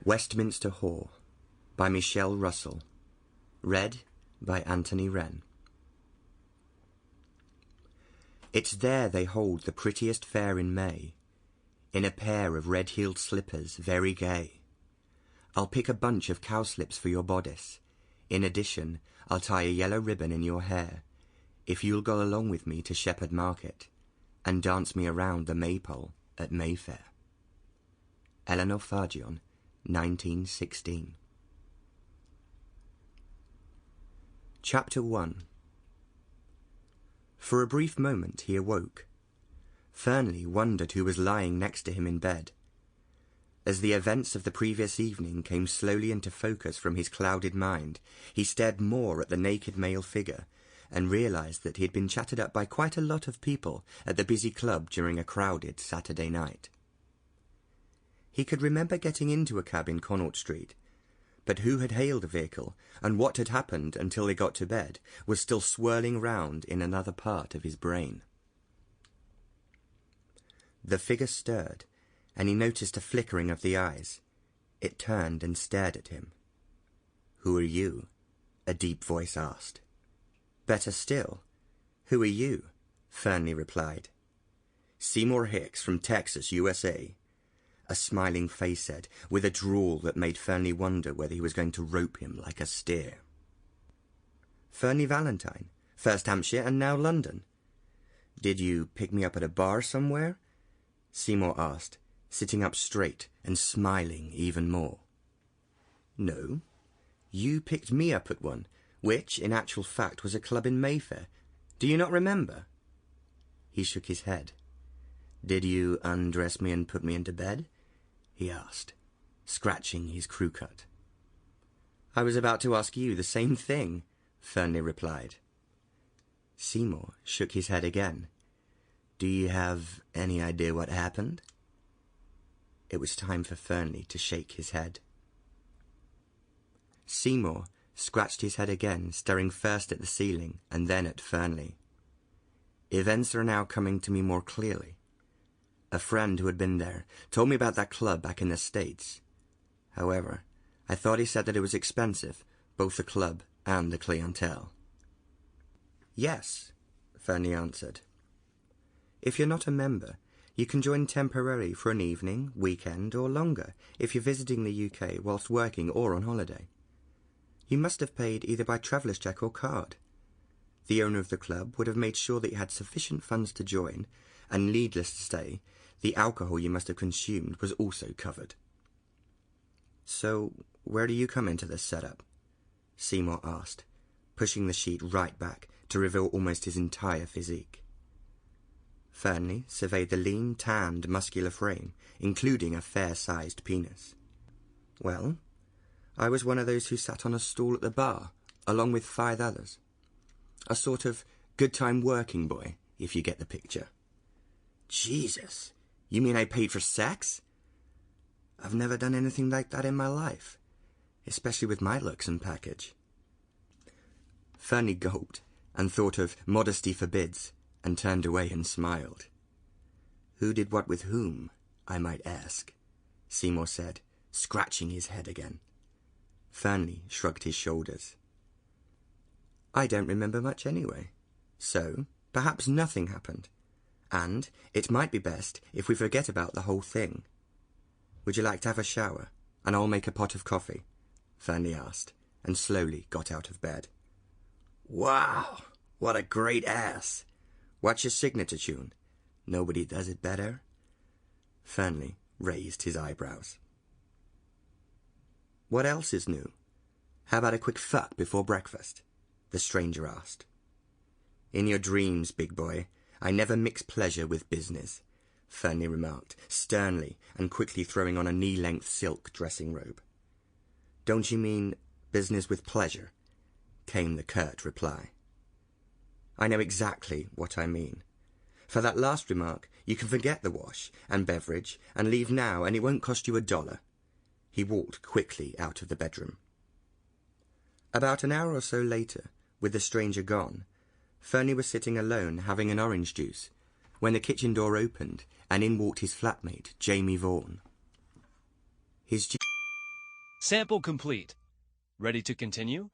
Westminster Hall by Michel Russell. Read by Anthony Wren. It's there they hold the prettiest fair in May, in a pair of red-heeled slippers very gay. I'll pick a bunch of cowslips for your bodice. In addition, I'll tie a yellow ribbon in your hair, if you'll go along with me to Shepherd Market, and dance me around the maypole at Mayfair. Eleanor Fargion, 1916. Chapter 1. For a brief moment he awoke. Fernley wondered who was lying next to him in bed. As the events of the previous evening came slowly into focus from his clouded mind, he stared more at the naked male figure, and realized that he had been chatted up by quite a lot of people at the busy club during a crowded Saturday night. He could remember getting into a cab in Connaught Street, but who had hailed the vehicle, and what had happened until they got to bed, was still swirling round in another part of his brain. The figure stirred, and he noticed a flickering of the eyes. It turned and stared at him. "Who are you?" a deep voice asked. "Better still, who are you?" Fernley replied. "Seymour Hicks from Texas, USA," a smiling face said, with a drawl that made Fernley wonder whether he was going to rope him like a steer. "Fernley Valentine, first Hampshire and now London." "Did you pick me up at a bar somewhere?" Seymour asked, sitting up straight and smiling even more. "No, you picked me up at one, which, in actual fact, was a club in Mayfair. Do you not remember?" He shook his head. "Did you undress me and put me into bed?" he asked, scratching his crew cut. "I was about to ask you the same thing," Fernley replied. Seymour shook his head again. "Do you have any idea what happened?" It was time for Fernley to shake his head. Seymour scratched his head again, staring first at the ceiling and then at Fernley. "Events are now coming to me more clearly. A friend who had been there told me about that club back in the States. However, I thought he said that it was expensive, both the club and the clientele." "Yes," Fernley answered. "If you're not a member, you can join temporarily for an evening, weekend, or longer if you're visiting the UK whilst working or on holiday. You must have paid either by traveller's cheque or card. The owner of the club would have made sure that you had sufficient funds to join, and needless to say, the alcohol you must have consumed was also covered." "So, where do you come into this setup?" Seymour asked, pushing the sheet right back to reveal almost his entire physique. Fernley surveyed the lean, tanned, muscular frame, including a fair-sized penis. "Well, I was one of those who sat on a stool at the bar, along with 5 others. A sort of good-time working boy, if you get the picture." "Jesus, you mean I paid for sex?" "I've never done anything like that in my life, especially with my looks and package." Fernley gulped and thought of Modesty Forbids, and turned away and smiled. "Who did what with whom, I might ask?" Seymour said, scratching his head again. Fernley shrugged his shoulders. "I don't remember much anyway, so perhaps nothing happened, and it might be best if we forget about the whole thing. Would you like to have a shower, and I'll make a pot of coffee?" Fernley asked, and slowly got out of bed. "Wow, what a great ass! What's your signature tune? Nobody does it better." Fernley raised his eyebrows. "What else is new? How about a quick fuck before breakfast?" the stranger asked. "In your dreams, big boy, I never mix pleasure with business," Fernley remarked, sternly and quickly throwing on a knee-length silk dressing robe. "Don't you mean business with pleasure?" came the curt reply. "I know exactly what I mean. For that last remark, you can forget the wash and beverage and leave now, and it won't cost you $1. He walked quickly out of the bedroom. About an hour or so later, with the stranger gone, Fernley was sitting alone having an orange juice, when the kitchen door opened, and in walked his flatmate, Jamie Vaughan. His Sample complete. Ready to continue?